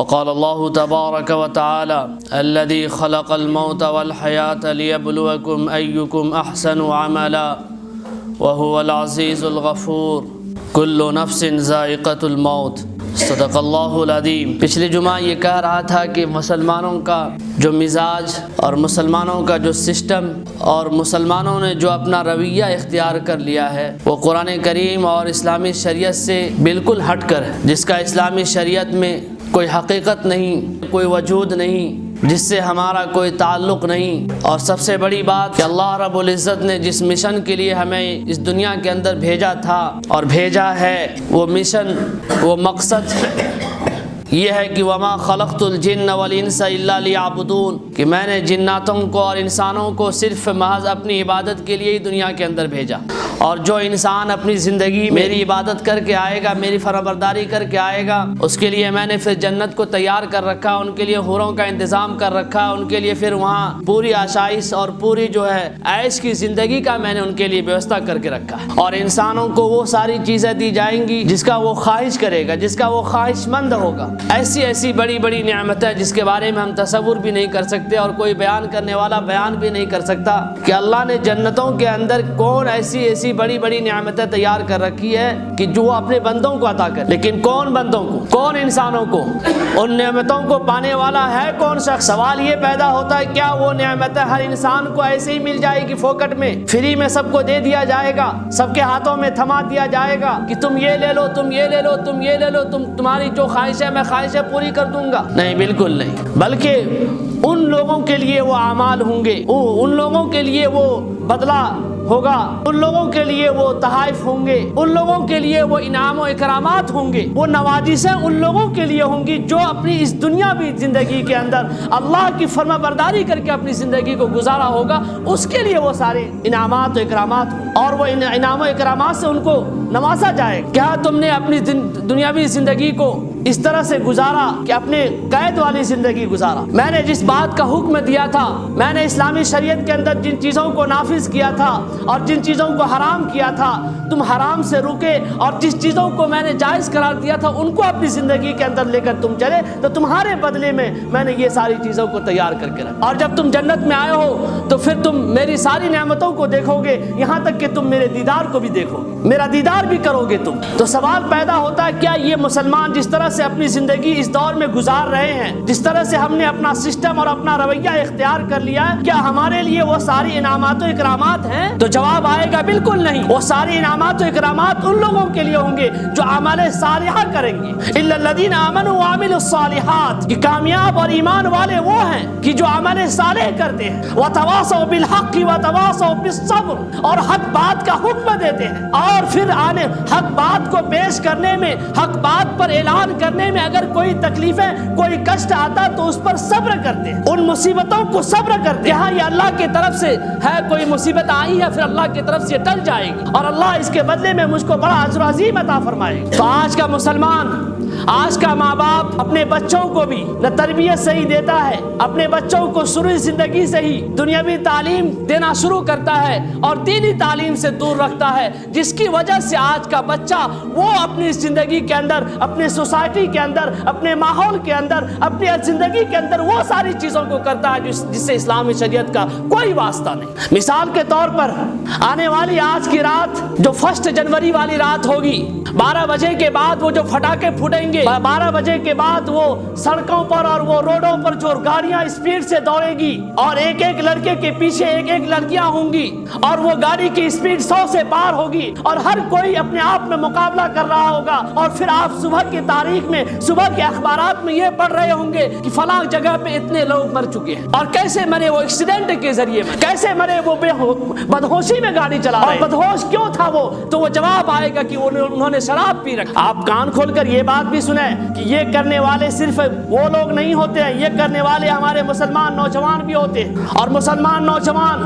وقال الله تبارك وتعالى الذي خلق الموت والحياة ليبلوكم أيكم أحسن عملا وهو العزيز الغفور كل نفس ذائقة الموت صدق اللہ العظیم۔ پچھلے جمعہ یہ کہہ رہا تھا کہ مسلمانوں کا جو مزاج اور مسلمانوں کا جو سسٹم اور مسلمانوں نے جو اپنا رویہ اختیار کر لیا ہے وہ قرآن کریم اور اسلامی شریعت سے بالکل ہٹ کر ہے، جس کا اسلامی شریعت میں کوئی حقیقت نہیں، کوئی وجود نہیں، جس سے ہمارا کوئی تعلق نہیں۔ اور سب سے بڑی بات کہ اللہ رب العزت نے جس مشن کے لیے ہمیں اس دنیا کے اندر بھیجا تھا اور بھیجا ہے، وہ مشن، وہ مقصد یہ ہے کہ وما خلقت الجن والانس الا لیعبدون، کہ میں نے جناتوں کو اور انسانوں کو صرف محض اپنی عبادت کے لیے ہی دنیا کے اندر بھیجا۔ اور جو انسان اپنی زندگی میری عبادت کر کے آئے گا، میری فرمانبرداری کر کے آئے گا، اس کے لیے میں نے پھر جنت کو تیار کر رکھا، ان کے لیے حوروں کا انتظام کر رکھا، ان کے لیے پھر وہاں پوری آشائش اور پوری جو ہے عیش کی زندگی کا میں نے ان کے لیے ویوستھا کر کے رکھا ہے۔ اور انسانوں کو وہ ساری چیزیں دی جائیں گی جس کا وہ خواہش کرے گا، جس کا وہ خواہش مند ہوگا۔ ایسی ایسی بڑی بڑی نعمتیں جس کے بارے میں ہم تصور بھی نہیں کر سکتے اور کوئی بیان کرنے والا بیان بھی نہیں کر سکتا کہ اللہ نے جنتوں کے اندر کون ایسی بڑی بڑی نعمتیں تیار کر رکھی ہے کہ جو وہ اپنے بندوں کو عطا کر، لیکن کون بندوں کو، کون انسانوں کو، ان نعمتوں کو پانے والا ہے کون شخص؟ سوال یہ پیدا ہوتا ہے کیا وہ نعمتیں ہر انسان کو ایسے ہی مل جائے گی فوکٹ میں، فری میں سب کو دے دیا جائے گا، سب کے ہاتھوں میں تھما دیا جائے گا کہ تم یہ لے لو، تم یہ لے لو، تم یہ لے لو، تمہاری جو خواہش ہے میں خواہشیں پوری کر دوں گا؟ نہیں، بالکل نہیں۔ بلکہ ان لوگوں کے لیے وہ اعمال ہوں گے، ان لوگوں کے لیے وہ بدلہ ہوگا، ان لوگوں کے لیے وہ تحائف ہوں گے، ان لوگوں کے لیے وہ انعام و اکرامات ہوں گے، وہ نوازشیں ان لوگوں کے لیے ہوں گی جو اپنی اس دنیاوی زندگی کے اندر اللہ کی فرما برداری کر کے اپنی زندگی کو گزارا ہوگا، اس کے لیے وہ سارے انعامات و اکرامات ہوں، اور وہ انعام و اکرامات سے ان کو نوازا جائے۔ کیا تم نے اپنی دنیاوی زندگی کو اس طرح سے گزارا کہ اپنے قید والی زندگی گزارا؟ میں نے جس بات کا حکم دیا تھا، میں نے اسلامی شریعت کے اندر جن چیزوں کو نافذ کیا تھا اور جن چیزوں کو حرام کیا تھا، تم حرام سے رکے، اور جس چیزوں کو میں نے جائز قرار دیا تھا ان کو اپنی زندگی کے اندر لے کر تم چلے، تو تمہارے بدلے میں نے یہ ساری چیزوں کو تیار کر کے رکھا۔ اور جب تم جنت میں آئے ہو تو پھر تم میری ساری نعمتوں کو دیکھو گے، یہاں تک کہ تم میرے دیدار کو بھی دیکھو گے، میرا دیدار بھی کرو گے تم۔ تو سوال پیدا ہوتا ہے کیا یہ مسلمان جس طرح سے اپنی زندگی اس دور میں گزار رہے ہیں، جس طرح سے ہم نے اپنا سسٹم اور اپنا رویہ اختیار کر لیا ہے، کیا ہمارے لیے وہ ساری انعامات و اکرامات ہیں؟ تو جواب آئے گا بالکل نہیں۔ وہ ساری انعامات و اکرامات ان لوگوں کے لیے ہوں گے جو اعمال صالحہ کریں گے، الا الذین آمنوا وعملوا الصالحات، کہ کامیاب اور ایمان والے وہ ہیں کہ جو عمل صالح کرتے ہیں، وتواصوا بالحق وتواصوا بالصبر، اور حق بات کا حکم دیتے ہیں، اور پھر آنے حق بات کو پیش کرنے میں، حق بات پر اعلان کرنے میں اگر کوئی تکلیفیں، کوئی کشٹ آتا تو اس پر صبر کرتے ہیں، ان مصیبتوں کو صبر کرتے ہیں۔ ہاں یہ اللہ کی طرف سے ہے، کوئی مصیبت آئی ہے پھر اللہ کی طرف سے ٹل جائے گی اور اللہ اس کے بدلے میں مجھ کو بڑا اجر عظیم عطا فرمائے گا۔ تو آج کا مسلمان، آج کا ماں باپ اپنے بچوں کو بھی نہ تربیت صحیح دیتا ہے، اپنے بچوں کو شروع زندگی سے ہی دنیاوی تعلیم دینا شروع کرتا ہے اور دینی تعلیم سے دور رکھتا ہے، جس کی وجہ سے آج کا بچہ وہ اپنی زندگی کے اندر، اپنے سوسائٹی کے اندر، اپنے ماحول کے اندر، اپنی زندگی کے اندر وہ ساری چیزوں کو کرتا ہے جس سے اسلامی شریعت کا کوئی واسطہ نہیں۔ مثال کے طور پر آنے والی آج کی رات جو 1 جنوری والی رات ہوگی، 12 بجے کے بعد وہ جو پٹاخے پھوٹیں گے، 12 بجے کے بعد وہ سڑکوں پر اور وہ روڈوں پر جو گاڑیاں اسپیڈ سے دوڑے گی اور ایک ایک لڑکے کے پیچھے ایک ایک لڑکیاں ہوں گی اور وہ گاڑی کی اسپیڈ 100 سے پار ہوگی اور ہر کوئی اپنے آپ میں مقابلہ کر رہا ہوگا، اور پھر آپ صبح کی تاریخ میں، صبح کے اخبارات میں یہ پڑھ رہے ہوں گے کہ فلاں جگہ پہ اتنے لوگ مر چکے ہیں، اور کیسے مرے وہ ایکسیڈنٹ کے ذریعے میں، کیسے مرے وہ بدہوشی میں گاڑی چلا رہے، اور بدہوش کیوں تھا وہ؟ تو وہ جواب آئے گا کہ انہوں نے شراب پی رکھا۔ آپ کان کھول کر یہ بات بھی سنیں کہ یہ کرنے والے صرف وہ لوگ نہیں ہوتے ہیں، یہ کرنے والے ہمارے مسلمان نوجوان بھی ہوتے ہیں، اور مسلمان نوجوان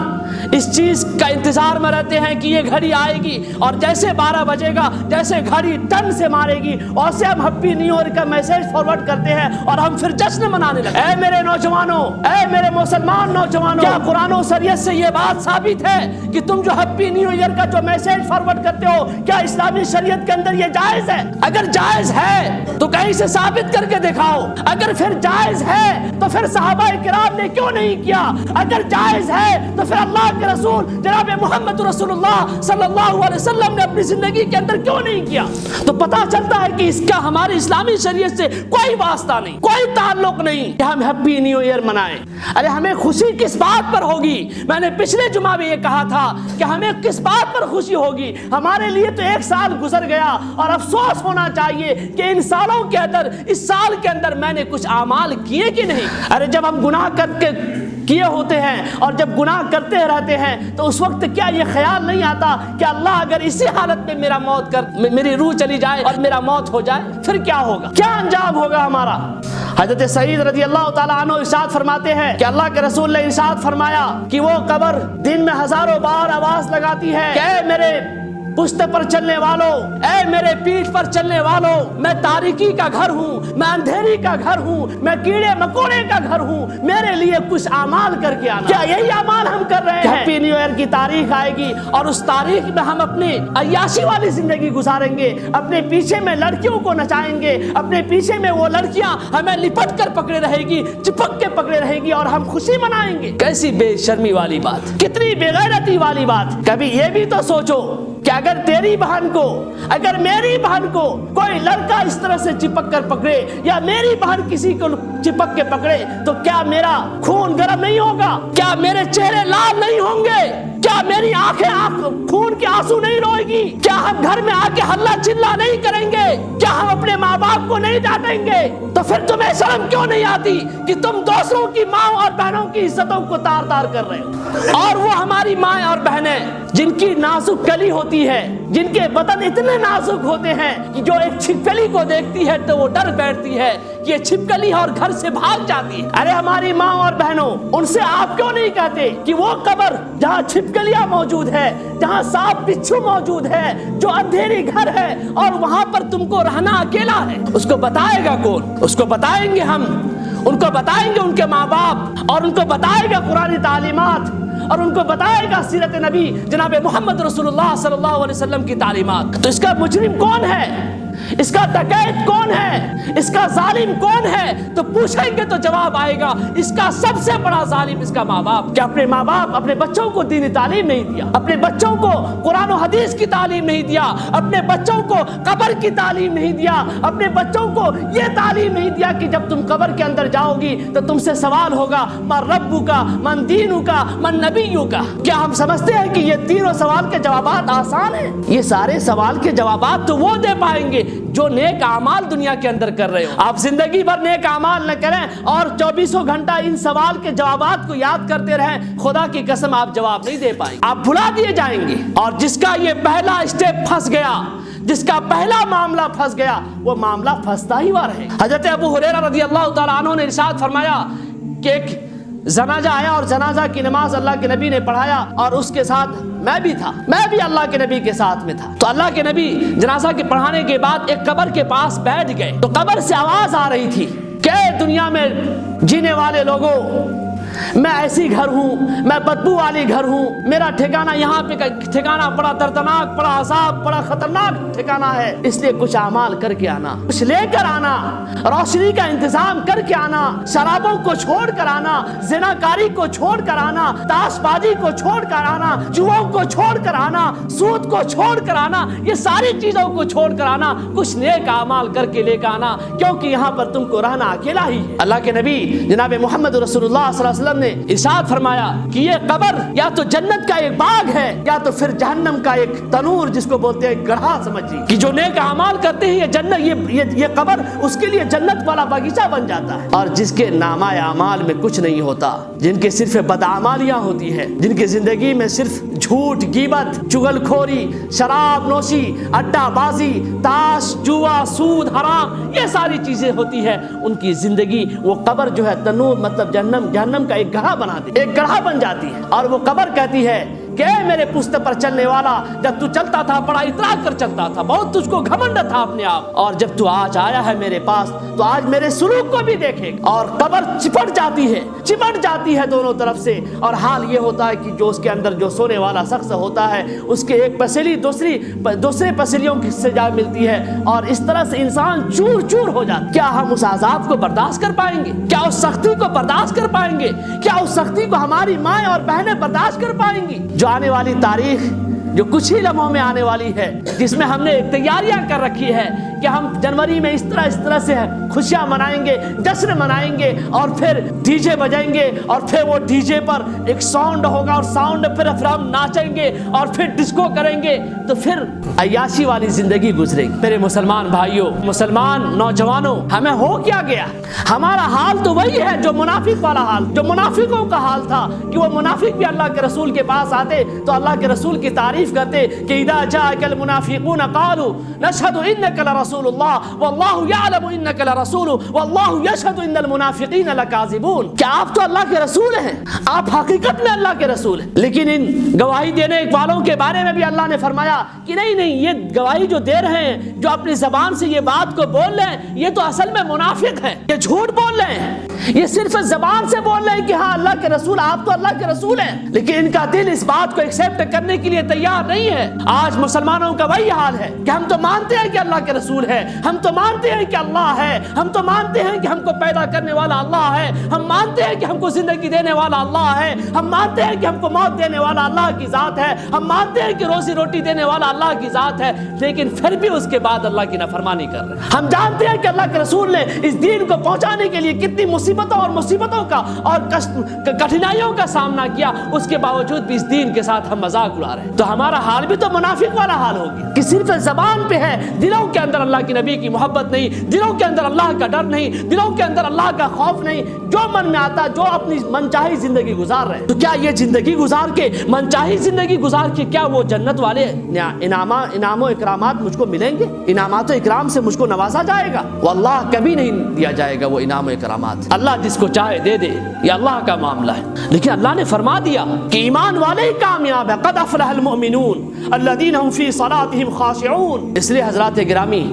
اس چیز کا انتظار میں رہتے ہیں کہ یہ گھڑی آئے گی اور جیسے 12 بجے گا، جیسے گھڑی ٹن سے مارے گی، اور سے ہم ہیپی نیو ایئر کا میسج فارورڈ کرتے ہیں اور ہم پھر جشن منانے لگتے ہیں۔ اے میرے نوجوانوں، اے میرے مسلمان نوجوانوں، کیا قرآن و شریعت سے یہ بات ثابت ہے کہ تم جو ہیپی نیو ایئر کا جو میسج فارورڈ کرتے ہو، کیا اسلامی شریعت کے اندر یہ جائز ہے؟ اگر جائز ہے تو کہیں سے ثابت کر کے دکھاؤ. اگر پھر جائز ہے تو پھر صحابہ کرام نے کیوں نہیں کیا؟ اگر جائز ہے تو پھر اللہ کے رسول جناب محمد رسول اللہ صلی اللہ علیہ وسلم نے اپنی زندگی کے اندر کیوں نہیں کیا؟ تو پتہ چلتا ہے کہ اس کا ہماری اسلامی شریعت سے کوئی واسطہ نہیں، کوئی تعلق نہیں کہ ہم ہیپی نیو ایئر منائیں. ارے ہمیں خوشی کس بات پر ہوگی؟ میں نے پچھلے جمعہ میں یہ کہا تھا کہ ہمیں کس بات پر خوشی ہوگی؟ ہمارے لیے تو ایک سال گزر گیا اور افسوس ہونا چاہیے کہ ان سالوں کے اندر، اس سال کے اندر میں نے کچھ اعمال کیے کہ نہیں. ارے جب ہم گناہ کر کے کیے ہوتے ہیں اور جب گناہ کرتے رہتے ہیں تو اس وقت کیا یہ خیال نہیں آتا کہ اللہ اگر اسی حالت میں میری روح چلی جائے اور میرا موت ہو جائے پھر کیا ہوگا، کیا انجام ہوگا ہمارا؟ حضرت سعید رضی اللہ تعالیٰ عنہ ارشاد فرماتے ہیں کہ اللہ کے رسول نے ارشاد فرمایا کہ وہ قبر دن میں ہزاروں بار آواز لگاتی ہے کہ اے میرے پشت پر چلنے والوں، اے میرے پیٹھ پر چلنے والوں، میں تاریکی کا گھر ہوں، میں اندھیری کا گھر ہوں، میں کیڑے مکوڑے کا گھر ہوں، میرے لیے کچھ اعمال کر کے آنا. کیا یہی اعمال ہم کر رہے ہیں؟ ہیپی نیو ایئر کی تاریخ آئے گی اور اس تاریخ میں ہم اپنی عیاشی والی زندگی گزاریں گے، اپنے پیچھے میں لڑکیوں کو نچائیں گے، اپنے پیچھے میں وہ لڑکیاں ہمیں لپٹ کر پکڑے رہے گی، چپک کے پکڑے رہے گی اور ہم خوشی منائیں گے. کیسی بے شرمی والی بات، کتنی بے غیرتی والی بات. کبھی یہ بھی تو سوچو کہ اگر تیری بہن کو، اگر میری بہن کو کوئی لڑکا اس طرح سے چپک کر پکڑے یا میری بہن کسی کو چپک کے پکڑے تو کیا میرا خون گرم نہیں ہوگا؟ کیا میرے چہرے لال نہیں ہوں گے؟ کیا میری آنکھیں خون کے آنسو نہیں روئے گی؟ کیا ہم گھر میں آ کے ہلا چلا نہیں کریں گے؟ کیا ہم اپنے ماں باپ کو نہیں ڈانٹیں گے؟ تو پھر تمہیں شرم کیوں نہیں آتی کہ تم دوسروں کی ماں اور بہنوں کی عزتوں کو تار تار کر رہے ہو؟ اور وہ ہماری ماں اور بہنیں جن کی نازک کلی ہوتی ہے، جن کے بدن اتنے نازک ہوتے ہیں کہ جو ایک چھپکلی کو دیکھتی ہے تو وہ ڈر بیٹھتی ہے کہ یہ چھپکلی اور گھر سے بھاگ جاتی ہے. ارے ہماری ماں اور بہنوں، ان سے آپ کیوں نہیں کہتے کہ وہ قبر جہاں چھپکلیاں موجود ہے، جہاں سانپ بچھو موجود ہے، جو اندھیری گھر ہے اور وہاں پر تم کو رہنا اکیلا ہے، اس کو بتائے گا کون؟ اس کو بتائیں گے ہم، ان کو بتائیں گے ان کے ماں باپ، اور ان کو بتائے گا قرآن تعلیمات، اور ان کو بتائے گا سیرت نبی جناب محمد رسول اللہ صلی اللہ علیہ وسلم کی تعلیمات. تو اس کا مجرم کون ہے؟ اس کا ڈکیت کون ہے؟ اس کا ظالم کون ہے؟ تو پوچھیں گے تو جواب آئے گا اس کا سب سے بڑا ظالم اس کا ماں باپ. کہ اپنے ماں باپ اپنے بچوں کو دینی تعلیم نہیں دیا، اپنے بچوں کو قرآن و حدیث کی تعلیم نہیں دیا، اپنے بچوں کو قبر کی تعلیم نہیں دیا، اپنے بچوں کو یہ تعلیم نہیں دیا کہ جب تم قبر کے اندر جاؤ گی تو تم سے سوال ہوگا من ربک من دینک من نبیک. کیا ہم سمجھتے ہیں کہ یہ تینوں سوال کے جوابات آسان ہیں؟ یہ سارے سوال کے جوابات تو وہ دے پائیں گے جو نیک اعمال دنیا کے اندر کر رہے ہو. آپ زندگی بھر نیک اعمال نہ کریں اور 24 گھنٹہ ان سوال کے جوابات کو یاد کرتے رہیں، خدا کی قسم آپ جواب نہیں دے پائیں گے، آپ بھلا دیے جائیں گے. اور جس کا یہ پہلا اسٹیپ پھنس گیا، جس کا پہلا معاملہ پھنس گیا، وہ معاملہ پھنستا ہی ہوا رہے. حضرت ابو ہریرہ رضی اللہ تعالیٰ عنہ نے ارشاد فرمایا کہ ایک جنازہ آیا اور جنازہ کی نماز اللہ کے نبی نے پڑھایا اور اس کے ساتھ میں بھی تھا، میں بھی اللہ کے نبی کے ساتھ میں تھا. تو اللہ کے نبی جنازہ کے پڑھانے کے بعد ایک قبر کے پاس بیٹھ گئے تو قبر سے آواز آ رہی تھی کہ دنیا میں جینے والے لوگوں، میں ایسی گھر ہوں، میں بدبو والی گھر ہوں، میرا ٹھکانہ یہاں پہ ٹھکانہ بڑا دردناک، بڑا عذاب، بڑا خطرناک ٹھکانہ ہے، اس لیے کچھ اعمال کر کے آنا، کچھ لے کر آنا، روشنی کا انتظام کر کے آنا، شرابوں کو چھوڑ کر آنا، زناکاری کو چھوڑ کر آنا، تاش بازی کو چھوڑ کر آنا، جوؤں کو چھوڑ کر آنا، سود کو چھوڑ کر آنا، یہ ساری چیزوں کو چھوڑ کر آنا، کچھ نیک اعمال کر کے لے کر آنا، کیونکہ یہاں پر تم کو رہنا اکیلا ہی ہے. اللہ کے نبی جناب محمد رسول اللہ صلی اللہ علیہ وسلم نے ارشاد فرمایا کہ یہ قبر یا تو جنت کا ایک باغ ہے یا تو پھر جہنم کا ایک تنور، جس کو بولتے ہیں گڑھا سمجھیے، کہ جو نیک اعمال کرتے ہیں یہ جنت، یہ قبر اس کے لیے جنت والا باغیچہ بن جاتا ہے. اور جس کے نامہ اعمال میں کچھ نہیں ہوتا، جن کے صرف بدعمالیاں ہوتی ہیں، جن کی زندگی میں صرف جھوٹ، غیبت، چغل خوری، شراب نوشی، اڈا بازی، تاش، جوا، سود، حرام، یہ ساری چیزیں ہوتی ہے، ان کی زندگی وہ قبر جو ہے تنور مطلب جہنم کا ایک گڑھا بنا دی، ایک گڑھا بن جاتی ہے. اور وہ قبر کہتی ہے کہ اے میرے پشت پر چلنے والا، جب تو چلتا تھا بڑا اترا کر چلتا تھا، بہت تجھ کو گھمنڈ تھا اپنے آپ، اور جب تو آج آیا ہے میرے پاس تو آج میرے سلوک کو بھی دیکھے گا۔ اور قبر چپٹ جاتی ہے دونوں طرف سے، اور حال یہ ہوتا ہے کہ جو اس کے اندر جو سونے والا شخص ہوتا ہے اس کے ایک پسیلی دوسرے پسیلیوں سے جا ملتی ہے، اور اس طرح سے انسان چور چور ہو جاتا ہے۔ کیا ہم اس عذاب کو برداشت کر پائیں گے؟ کیا اس سختی کو برداشت کر پائیں گے؟ کیا اس سختی کو ہماری مائیں اور بہنیں برداشت کر پائیں گی؟ جو آنے والی تاریخ جو کچھ ہی لمحوں میں آنے والی ہے، جس میں ہم نے تیاریاں کر رکھی ہے کہ ہم جنوری میں اس طرح سے خوشیاں منائیں گے، جشن منائیں گے، اور پھر ڈی جے بجائیں گے، اور پھر وہ ڈی جے پر ایک ساؤنڈ ہوگا، اور ساؤنڈ پھر ہم ناچیں گے، اور پھر ڈسکو کریں گے، تو پھر عیاشی والی زندگی گزرے گی۔ میرے مسلمان بھائیوں، مسلمان نوجوانوں، ہمیں ہو کیا گیا؟ ہمارا حال تو وہی ہے جو منافق والا حال، جو منافقوں کا حال تھا، کہ وہ منافق بھی اللہ کے رسول کے پاس آتے تو اللہ کے رسول کی تعریف کرتے کہ اذا جاءك المنافقون قالوا نشهد انك لرسول الله والله يعلم انك لرسول والله يشهد ان المنافقين لكاذبون۔ کیا آپ تو اللہ کے رسول ہیں، آپ حقیقت میں اللہ کے رسول ہیں، لیکن ان گواہی دینے والوں کے بارے میں بھی اللہ نے فرمایا کہ نہیں، یہ گواہی جو دے رہے ہیں، جو اپنی زبان سے یہ بات کو بول رہے ہیں، یہ تو اصل میں منافق ہیں، یہ جھوٹ بول رہے ہیں، یہ صرف زبان سے بول رہے ہیں کہ ہاں اللہ کے رسول، آپ تو اللہ کے رسول ہیں، لیکن ان کا دل اس بات کو ایکسیپٹ کرنے کے لیے تیار نہیں ہے۔ آج مسلمانوں کا وہی حال ہے کہ ہم تو مانتے ہیں کہ اللہ کے رسول ہے، ہم تو مانتے ہیں کہ اللہ ہے، ہم تو مانتے ہیں کہ ہم کو پیدا کرنے والا اللہ ہے، ہم مانتے ہیں کہ ہم کو زندگی دینے والا اللہ ہے، ہم مانتے ہیں کہ ہم کو موت دینے والا اللہ کی ذات ہے، ہم مانتے ہیں کہ روزی روٹی دینے والا اللہ کی ذات ہے، لیکن پھر بھی اس کے بعد اللہ کی نافرمانی کر رہے ہیں۔ ہم جانتے ہیں کہ اللہ کے رسول نے اس دین کو پہنچانے کے لیے کتنی مصیبتوں کا اور کٹھنائیوں کا سامنا کیا، اس کے باوجود بھی اس دین کے ساتھ ہم مذاق اڑا رہے ہیں۔ تو ہمارا حال بھی تو منافق والا حال ہوگی کہ صرف زبان پہ ہے، دلوں کے اندر اللہ کے نبی کی محبت نہیں، دلوں کے اندر اللہ کا ڈر نہیں، دلوں کے اندر اللہ کا خوف نہیں، جو من میں آتا جو اپنی منچاہی زندگی گزار رہے ہیں۔ تو کیا یہ زندگی گزار کے، منچاہی زندگی گزار کے، کیا وہ جنت والے انعام و اکرامات مجھ کو ملیں گے؟ انعامات و اکرام سے مجھ کو نوازا جائے گا؟ واللہ کبھی نہیں دیا جائے گا وہ انعام و اکرامات۔ اللہ جس کو چاہے دے دے، یہ اللہ کا معاملہ ہے، لیکن اللہ نے فرما دیا کہ ایمان والے ہی کامیاب ہے۔ قد افلح المؤمنون الذین هم فی صلاتهم خاشعون۔ اس لیے حضرات گرامی،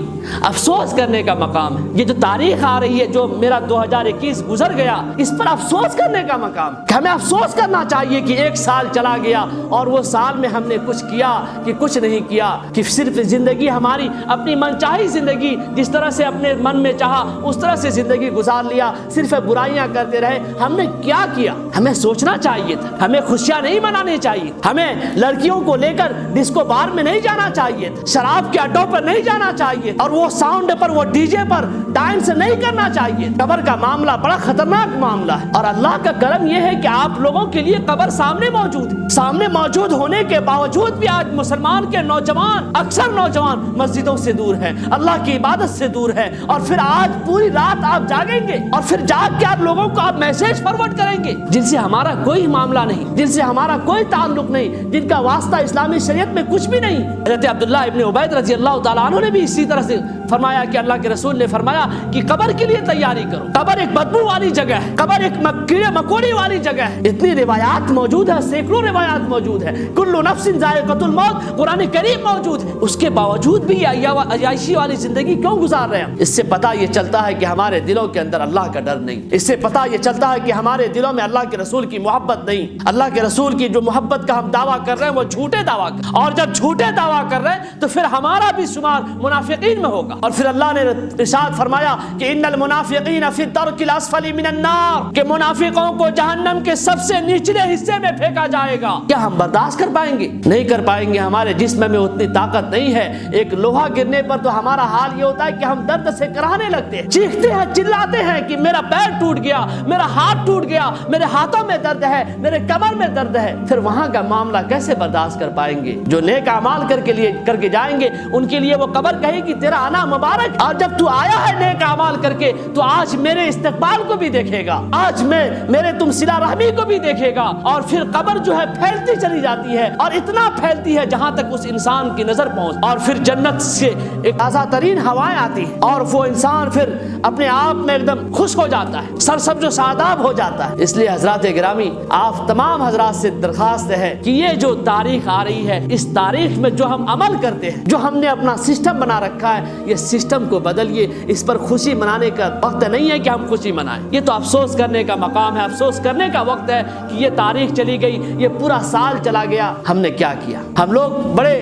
افسوس کرنے کا مقام ہے، یہ جو تاریخ آ رہی ہے، جو میرا 2021 گزر گیا، اس پر افسوس کرنے کا مقام کہ ہمیں افسوس کرنا چاہیے کہ ایک سال چلا گیا اور وہ سال میں ہم نے کچھ کیا کہ کچھ نہیں کیا، کہ صرف زندگی ہماری اپنی منچاہی زندگی، جس طرح سے اپنے من میں چاہا اس طرح سے زندگی گزار لیا، صرف برائیاں کرتے رہے۔ ہم نے کیا کیا؟ ہمیں سوچنا چاہیے تھا، ہمیں خوشیاں نہیں منانی چاہیے، ہمیں لڑکیوں کو لے کر ڈسکو بار میں نہیں جانا چاہیے، شراب کے اڈوں پر نہیں جانا چاہیے، اور وہ ساؤنڈ پر، وہ ڈی جے پر ڈانس نہیں کرنا چاہیے۔ قبر کا معاملہ بڑا خطرناک معاملہ ہے، اور اللہ کا کرم یہ ہے کہ آپ لوگوں کے لیے قبر سامنے موجود ہے۔ سامنے موجود ہونے کے باوجود بھی آج مسلمان کے نوجوان، اکثر نوجوان مسجدوں سے دور ہیں، اللہ کی عبادت سے دور ہیں، اور پھر آج پوری رات آپ جاگیں گے، اور پھر جاگ کے آپ لوگوں کو آپ میسج فارورڈ کریں گے جن سے ہمارا کوئی معاملہ نہیں، جن سے ہمارا کوئی تعلق نہیں، جن کا واسطہ اسلامی شریعت میں کچھ بھی نہیں۔ حضرت عبداللہ ابن عبید رضی اللہ تعالیٰ عنہ نے بھی اسی طرح سے فرمایا کہ اللہ کے رسول نے فرمایا کہ قبر کے لیے تیاری کرو، قبر ایک بدبو والی جگہ ہے، قبر ایک کیڑے مکوڑے والی جگہ ہے۔ اتنی روایات موجود ہے، سینکڑوں روایات موجود ہے، کل نفس ذائقۃ الموت قرآن کریم موجود ہے، اس کے باوجود بھی عیاشی والی زندگی کیوں گزار رہے ہیں؟ اس سے پتہ یہ چلتا ہے کہ ہمارے دلوں کے اندر اللہ کا ڈر نہیں، اس سے پتہ یہ چلتا ہے کہ ہمارے دلوں میں اللہ کے رسول کی محبت نہیں، اللہ کے رسول کی جو محبت کا ہم دعویٰ کر رہے ہیں وہ جھوٹے دعویٰ کر، اور جب جھوٹے دعویٰ کر رہے ہیں تو پھر ہمارا بھی شمار منافقین میں ہوگا۔ اور پھر اللہ نے ارشاد فرمایا کہ ان المنافقین فی الدرک الاسفل من النار، کہ منافقوں کو جہنم کے سب سے نچلے حصے میں پھینکا جائے گا۔ کیا ہم برداشت کر پائیں گے؟ نہیں کر پائیں گے، ہمارے جسم میں اتنی طاقت نہیں ہے۔ ایک لوہا گرنے پر تو ہمارا حال یہ ہوتا ہے کہ ہم درد سے کراہنے لگتے ہیں، چیختے ہیں، چلاتے ہیں کہ میرا پیر ٹوٹ گیا، میرا ہاتھ ٹوٹ گیا، میرے ہاتھوں میں درد ہے، میرے کمر میں درد ہے۔ پھر وہاں کا معاملہ کیسے برداشت کر پائیں گے؟ جو نیک اعمال کر کے جائیں گے ان کے لیے وہ قبر کہے گی تیرا آنا مبارک، اور جب تو آیا ہے نیک اعمال کر کے تو آج میرے استقبال کو بھی دیکھے گا، آج میرے تم صلہ رحمی کو بھی دیکھے گا۔ اور پھر قبر جو ہے پھیلتی چلی جاتی ہے، اور اتنا پھیلتی ہے جہاں تک اس انسان کی نظر پہنچ، اور پھر جنت سے ایک تازہ ترین ہوائیں آتی ہیں، اور وہ انسان پھر اپنے آپ میں ایک دم خوش ہو جاتا ہے، سرسبز و شاداب ہو جاتا ہے۔ اس لیے حضرات گرامی، آپ تمام حضرات سے درخواست ہے کہ یہ جو تاریخ آ رہی ہے، اس تاریخ میں جو ہم عمل کرتے ہیں، جو ہم نے اپنا سسٹم بنا رکھا ہے، یہ سسٹم کو بدلیے۔ اس پر خوشی منانے کا وقت نہیں ہے کہ ہم خوشی منائیں، یہ تو افسوس کرنے کا مقام ہے، افسوس کرنے کا وقت ہے کہ یہ تاریخ چلی گئی، یہ پورا سال چلا گیا، ہم نے کیا کیا؟ ہم لوگ بڑے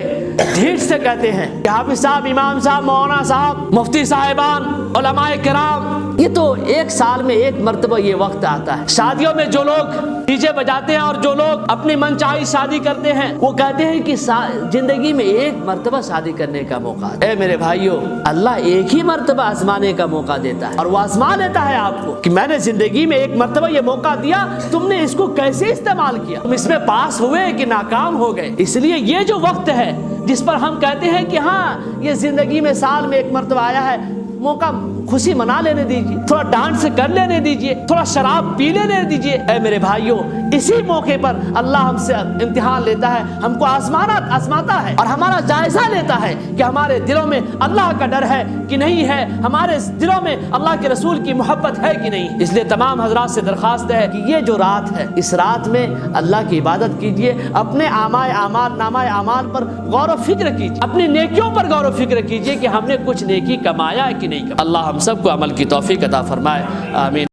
ڈھیٹ سے کہتے ہیں کہ حافظ صاحب، امام صاحب، مولانا صاحب، مفتی صاحبان، علماء کرام، یہ تو ایک سال میں ایک مرتبہ یہ وقت آتا ہے۔ شادیوں میں جو لوگ ڈی جے بجاتے ہیں اور جو لوگ اپنی من چاہی شادی کرتے ہیں، وہ کہتے ہیں کہ زندگی میں ایک مرتبہ شادی کرنے کا موقع ہے۔ اے میرے بھائیو، اللہ ایک ہی مرتبہ آزمانے کا موقع دیتا ہے، اور وہ آزما لیتا ہے آپ کو کہ میں نے زندگی میں ایک مرتبہ یہ موقع دیا، تم نے اس کو کیسے استعمال کیا، تم اس میں پاس ہوئے کہ ناکام ہو گئے۔ اس لیے یہ جو وقت ہے جس پر ہم کہتے ہیں کہ ہاں یہ زندگی میں سال میں ایک مرتبہ آیا ہے، موقع خوشی منا لینے دیجیے، تھوڑا ڈانس کر لینے دیجیے، تھوڑا شراب پی لینے دیجیے۔ اے میرے بھائیوں، اسی موقع پر اللہ ہم سے امتحان لیتا ہے، ہم کو آزماتا ہے اور ہمارا جائزہ لیتا ہے کہ ہمارے دلوں میں اللہ کا ڈر ہے کہ نہیں ہے، ہمارے دلوں میں اللہ کے رسول کی محبت ہے کہ نہیں۔ اس لیے تمام حضرات سے درخواست ہے کہ یہ جو رات ہے، اس رات میں اللہ کی عبادت کیجیے، اپنے نامہ اعمال پر غور و فکر کیجیے، اپنی نیکیوں پر غور و فکر کیجیے کہ ہم نے کچھ نیکی کمایا ہے کہ نہیں کمایا۔ اللہ ہم سب کو عمل کی توفیق عطا فرمائے، آمین۔